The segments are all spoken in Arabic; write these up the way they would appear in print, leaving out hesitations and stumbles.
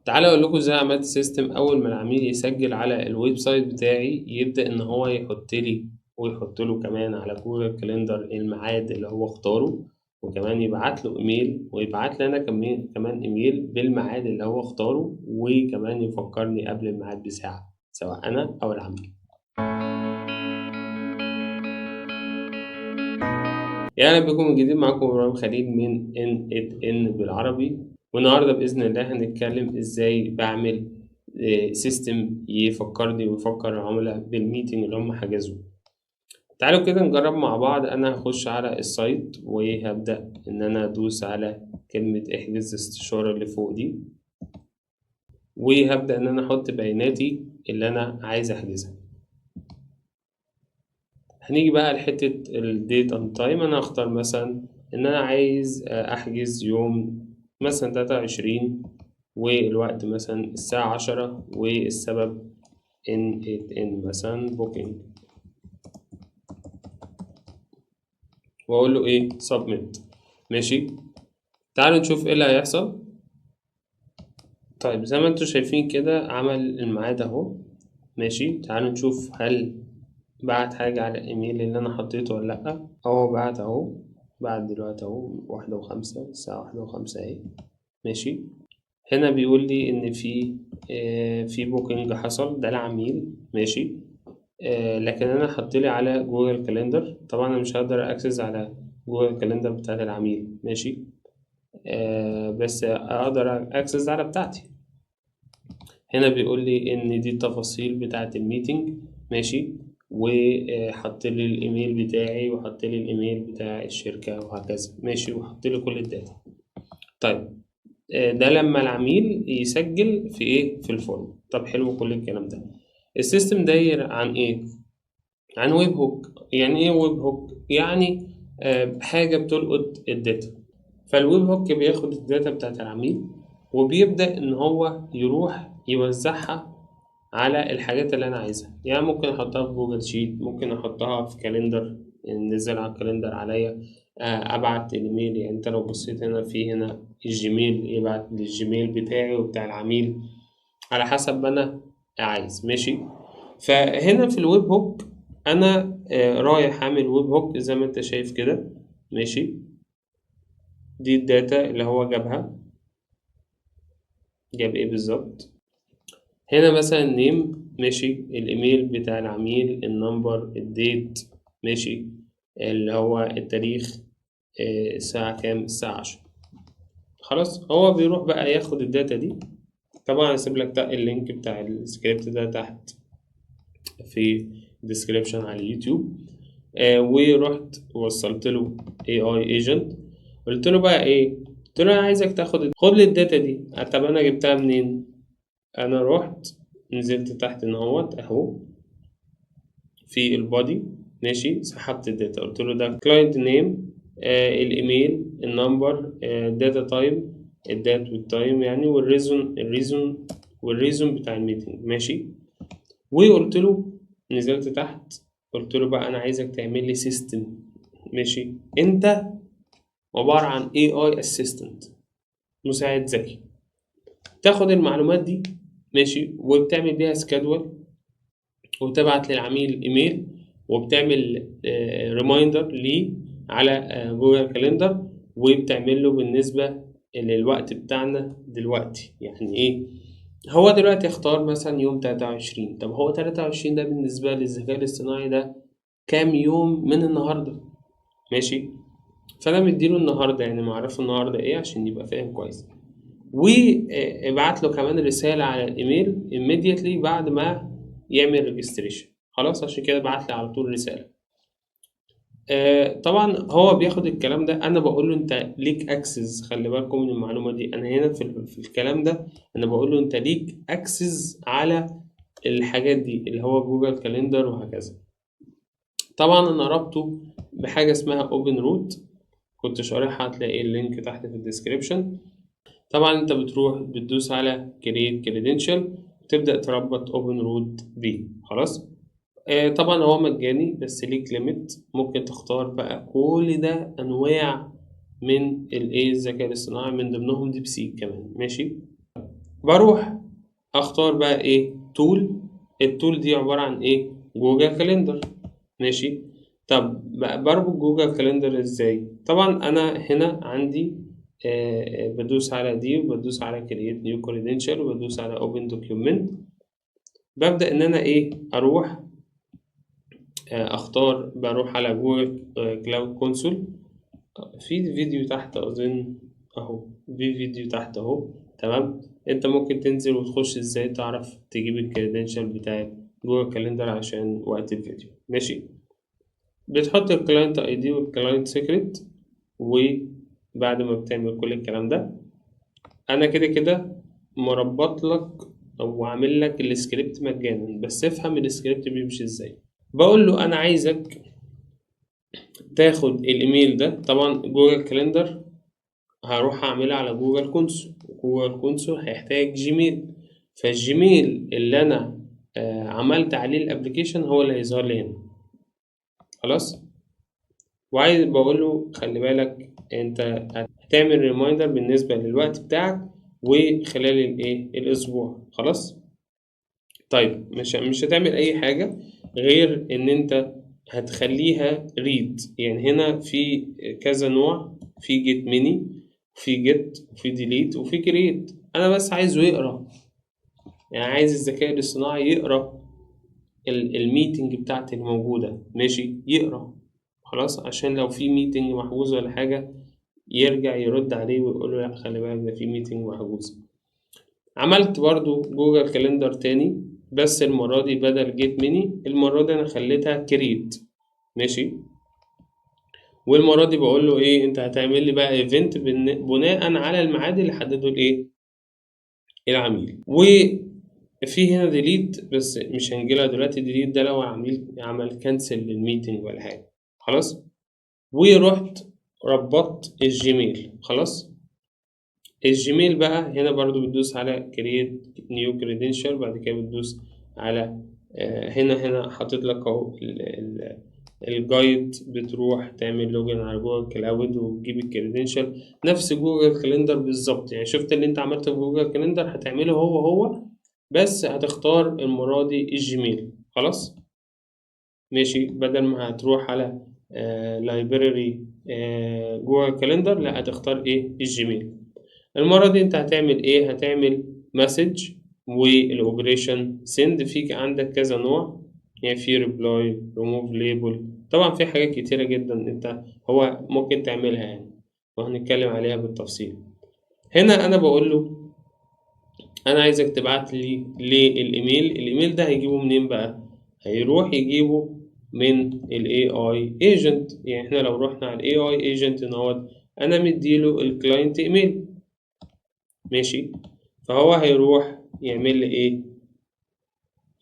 تعالى اقول لكم ازاي عملت سيستم. اول ما العميل يسجل على الويب سايت بتاعي يبدأ ان هو يحط لي ويحط له كمان على جوجل كاليندر الميعاد اللي هو اختاره، وكمان يبعت له ايميل ويبعت لي انا كمان ايميل بالميعاد اللي هو اختاره، وكمان يفكرني قبل الميعاد بساعة سواء انا او العميل. يعني بكم من جديد، معاكم إبراهيم خليل من ان بالعربي. والنهارده بإذن الله هنتكلم ازاي بعمل سيستم يفكرني ويفكر العملاء بالميتنج اللي هم حجزوه. تعالوا كده نجرب مع بعض. انا هخش على السايت وهبدأ ان انا ادوس على كلمة احجز استشارة اللي فوق دي، وهبدأ ان انا احط بياناتي اللي انا عايز احجزها. هنيجي بقى لحتة الديت اند تايم. انا هختار مثلا ان انا عايز احجز يوم مثلا 23، والوقت مثلا الساعة 10، والسبب ان مثلا بوكينج، واقول له ايه سبميت. ماشي، تعالوا نشوف ايه اللي هيحصل. طيب زي ما انتوا شايفين كده عمل الميعاد اهو. ماشي، تعالوا نشوف هل بعت حاجة على الإيميل اللي أنا حطيته ولا لأ. هو بعت أهو، بعت دلوقتي أهو 1:05، الساعة 1:05 أهي. ماشي، هنا بيقول لي إن في بوكينج حصل، ده العميل. ماشي، لكن أنا حطلي على جوجل كالندر. طبعا أنا مش هقدر أكسس على جوجل كالندر بتاعت العميل. ماشي، بس أقدر أكسس على بتاعتي. هنا بيقول لي ان دي التفاصيل بتاعه الميتنج. ماشي، وحط لي الايميل بتاعي وحط لي الايميل بتاع الشركه وهكذا. ماشي، وحط لي كل الداتا. طيب ده لما العميل يسجل في ايه في الفورم. طب حلو كل الكلام ده. السيستم داير عن ايه؟ عن ويب هوك. يعني ايه ويب هوك؟ يعني حاجه بتلقط الداتا. فالويب هوك بياخد الداتا بتاعت العميل وبيبدأ إن هو يروح يوزعها على الحاجات اللي أنا عايزها. يعني ممكن أحطها في جوجل شيت، ممكن أحطها في كالندر ننزل على الكالندر عليا، أبعت الإيميل. يعني أنت لو بصيت هنا في هنا الجيميل، يبعت للجيميل بتاعي وبتاع العميل على حسب ما أنا عايز. ماشي، فهنا في الويب هوك أنا رايح أعمل ويب هوك زي ما أنت شايف كده. ماشي، دي الداتا اللي هو جابها. جاب ايه بالظبط؟ هنا مثلا نيم، ماشي، الايميل بتاع العميل، النمبر، الديت، ماشي، اللي هو التاريخ، الساعة كام، الساعة 10. خلاص، هو بيروح بقى ياخد الداتا دي. طبعا هسيب لك اللينك بتاع السكريبت ده تحت في الديسكريبشن على اليوتيوب. ورحت وصلت له AI agent. قلت له بقى ايه؟ قلت له انا عايزك خد لي الداتا دي. طب انا جبتها منين؟ انا رحت نزلت تحت ان اهو في البادي. ماشي، سحبت الداتا، قلت له ده كلاينت نيم، الايميل، النمبر، داتا تايم، الدات والتايم يعني، والريزون بتاع الميتنج. ماشي، وقلت له نزلت تحت قلت له بقى انا عايزك تعمل لي سيستم. ماشي، انت عبارة عن AI assistant، مساعد ذكي، تاخد المعلومات دي. ماشي، وبتعمل بيها سكادول، وبتبعت للعميل ايميل، وبتعمل ريمايندر ليه على جوجل كالندر، وبتعمل له بالنسبة للوقت بتاعنا دلوقتي. يعني ايه؟ هو دلوقتي اختار مثلا يوم 23. طب هو 23 ده بالنسبة للذكاء الاصطناعي ده كام يوم من النهاردة؟ ماشي، فانا مديله النهاردة، يعني معرفه النهاردة ايه عشان يبقى فاهم كويس. وابعت له كمان رسالة على الإيميل immediately بعد ما يعمل registration. خلاص، عشان كده بعت لي على طول رسالة. طبعا هو بياخد الكلام ده. أنا بقول له أنت ليك أكسس. خلي بالكم من المعلومة دي. أنا هنا في الكلام ده أنا بقول له أنت ليك أكسس على الحاجات دي اللي هو جوجل كاليندر وهكذا. طبعا أنا ربطه بحاجة اسمها اوبن روت، كنت شارحها، هتلاقي اللينك تحت في الديسكريبشن. طبعا انت بتروح بتدوس على create credential وتبدأ تربط open root بيه. خلاص، طبعا هو مجاني بس ليك ليميت. ممكن تختار بقى كل ده انواع من الايه الذكاء الاصطناعي، من ضمنهم ديب سيك كمان. ماشي، بروح اختار بقى ايه تول. التول دي عبارة عن ايه؟ جوجل كاليندر. ماشي. طب بربط جوجل كاليندر ازاي؟ طبعا انا هنا عندي بدوس على دي وبدوس على create new credential وبدوس على open document. ببدأ ان انا ايه اروح اختار، بروح على جوجل كلاود كونسول. في فيديو تحت اظن اهو، في فيديو تحت اهو. تمام. انت ممكن تنزل وتخش ازاي تعرف تجيب الكريدنشال بتاعت جوجل كاليندر عشان وقت الفيديو. ماشي. بتحط الكلاينت اي دي والكلاينت سيكريت، وبعد ما بتعمل كل الكلام ده انا كده كده مربط لك او عامل لك السكريبت مجانا، بس افهم السكريبت بيمشي ازاي. بقول له انا عايزك تاخد الايميل ده. طبعا جوجل كاليندر هروح اعملها على جوجل كونسول، جوجل كونسول هيحتاج جيميل، فالجيميل اللي انا عملت عليه الابليكيشن هو اللي هيظهر لي هنا. خلاص. وعايز بقول له خلي بالك انت هتعمل ريمايندر بالنسبة للوقت بتاعك وخلال الايه الاسبوع. خلاص. طيب مش هتعمل اي حاجة غير ان انت هتخليها ريد. يعني هنا في كذا نوع، في جيت ميني، في جيت، وفي ديليت، وفي كرييت. انا بس عايزه يقرا، يعني عايز الذكاء الاصطناعي يقرا الميتنج بتاعتي الموجودة. ماشي، يقرا. خلاص، عشان لو في ميتنج محجوز ولا حاجة يرجع يرد عليه ويقول له لا خلي بالك ده في ميتنج محجوز. عملت برضو جوجل كالندر تاني، بس المرة دي بدل جيت ميني المرة دي أنا خليتها كريت. ماشي. والمرة دي بقول له إيه، أنت هتعمل لي بقى إيفنت بناء على الميعاد اللي حدده الإيه العميل. وفي هنا ديليت بس مش هنجيلها دلوقتي. ديليت ده لو عميل عمل كانسل للميتنج ولا حاجة. خلاص. ورحت ربطت الجيميل. خلاص. الجيميل بقى هنا برضو بتدوس على create new credential، بعد كده بتدوس على هنا حاطط لك اهو الجايد. بتروح تعمل لوجن على جوجل كلاود وتجيب الكريدنشال نفس جوجل كالندر بالظبط. يعني شفت اللي انت عملته في جوجل كالندر هتعمله هو بس هتختار المرة دي الجيميل. خلاص. ماشي. بدل ما هتروح على لايبراري جوجل كالندر، لا هتختار ايه الجيميل. المرة دي انت هتعمل ايه؟ هتعمل مسج والاوبريشن سند. فيك عندك كذا نوع، يعني في ريبلاي، ريموف ليبل، طبعا في حاجات كتيرة جدا انت هو ممكن تعملها يعني، وهنتكلم عليها بالتفصيل. هنا انا بقول له انا عايزك تبعت لي للايميل. الايميل ده هيجيبه منين بقى؟ هيروح يجيبه من الاي اي ايجنت. يعني احنا لو رحنا على الاي اي ايجنت نهوت انا مديله الكلاينت ايميل. ماشي. فهو هيروح يعمل لي ايه؟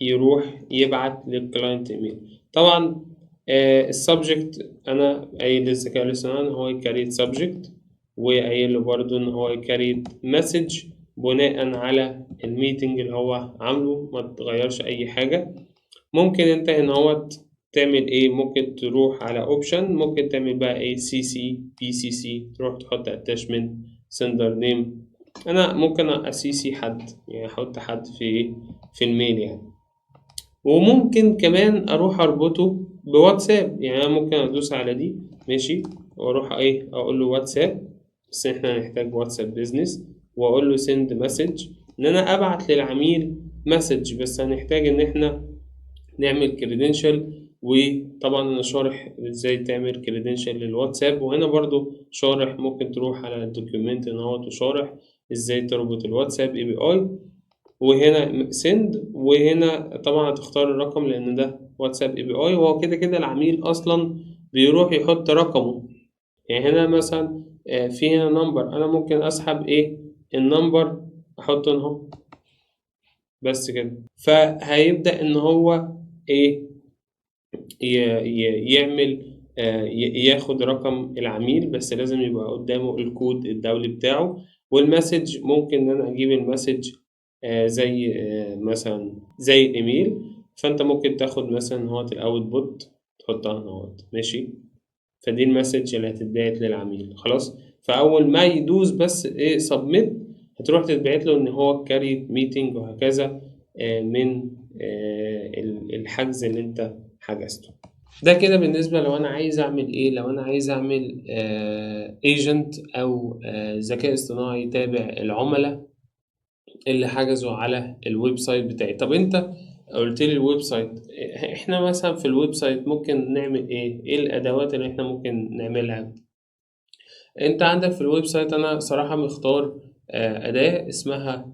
يروح يبعت للكلاينت ايميل. طبعا السبجكت انا قايل للذكاء الاصطناعي ان هو يكريت سبجكت، وقايل له برضه ان هو يكريت مسج بناء على الميتنج اللي هو عامله، ما تغيرش اي حاجة. ممكن انت هنا هو تعمل ايه؟ ممكن تروح على اوبشن، ممكن تعمل بقى ايه سي سي بي سي سي، تروح تحط اتاشمنت سندر نيم. انا ممكن اسيسي حد، يعني احط حد في الميل يعني. وممكن كمان اروح اربطه بواتساب. يعني انا ممكن ادوس على دي. ماشي. واروح ايه اقول له واتساب، بس احنا هنحتاج واتساب بيزنس. واقول له سند مسج ان انا ابعت للعميل مسج، بس هنحتاج ان احنا نعمل كريدنشال. وطبعا انا شارح ازاي تعمل كريدنشال للواتساب، وهنا برضو شارح ممكن تروح على الدوكيومنت ان هو وشارح ازاي تربط الواتساب اي بي اي. وهنا سند، وهنا طبعا هتختار الرقم لان ده واتساب اي بي اي، وهو كده كده العميل اصلا بيروح يحط رقمه. يعني هنا مثلا في هنا نمبر، انا ممكن اسحب ايه النمبر احطه هنا اهو بس كده. فهيبدأ ان هو ايه يعمل ياخد رقم العميل، بس لازم يبقى قدامه الكود الدولي بتاعه. والمسج ممكن ان انا اجيب المسج زي مثلا زي الايميل. فانت ممكن تاخد مثلا هو الاوت بوت تحطها هنا اهوت. ماشي. فدي المسج اللي هتتبعت للعميل. خلاص. فاول ما يدوس بس ايه سبميت، هتروح تتبعت له إن هو كاريت ميتنج وهكذا من الحجز اللي أنت حجزته. ده كده بالنسبة لو أنا عايز أعمل إيه، لو أنا عايز أعمل ايجنت أو ذكاء اصطناعي يتابع العملاء اللي حجزوا على الويب سايت بتاعي. طب أنت قلت لي الويب سايت، إحنا مثلا في الويب سايت ممكن نعمل إيه؟ إيه الأدوات اللي إحنا ممكن نعملها؟ أنت عندك في الويب سايت أنا صراحة مختار أداة اسمها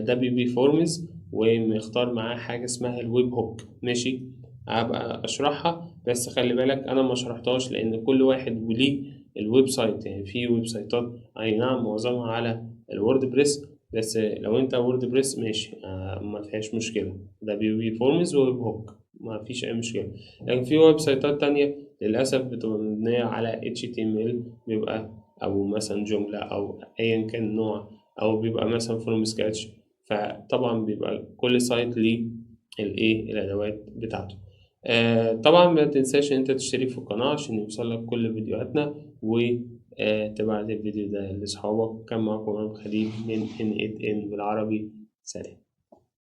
WP Forms، ومختار معاه حاجة اسمها الويب هوك. ماشي، هبقى أشرحها بس خلي بالك أنا ما شرحتهاش لأن كل واحد وليه الويب سايت. يعني في ويب سايتات أي نعم معظمها على الوورد بريس، بس لو أنت وورد بريس ماشي ما فيهاش مشكلة، WP Forms وويب هوك ما فيش أي مشكلة. لكن في ويب سايتات تانية للأسف بتبقى مبنية على HTML، بيبقى أو مثلا جملة أو أيا كان النوع، أو بيبقى مثلا فروم سكراتش. فطبعا بيبقى كل سايت ليه الإيه الأدوات بتاعته. طبعا ما تنساش إن أنت تشترك في القناة عشان يوصلك كل فيديوهاتنا، وتبعت الفيديو ده لأصحابك. كان معكم إمام خليل من N8N بالعربي. سلام.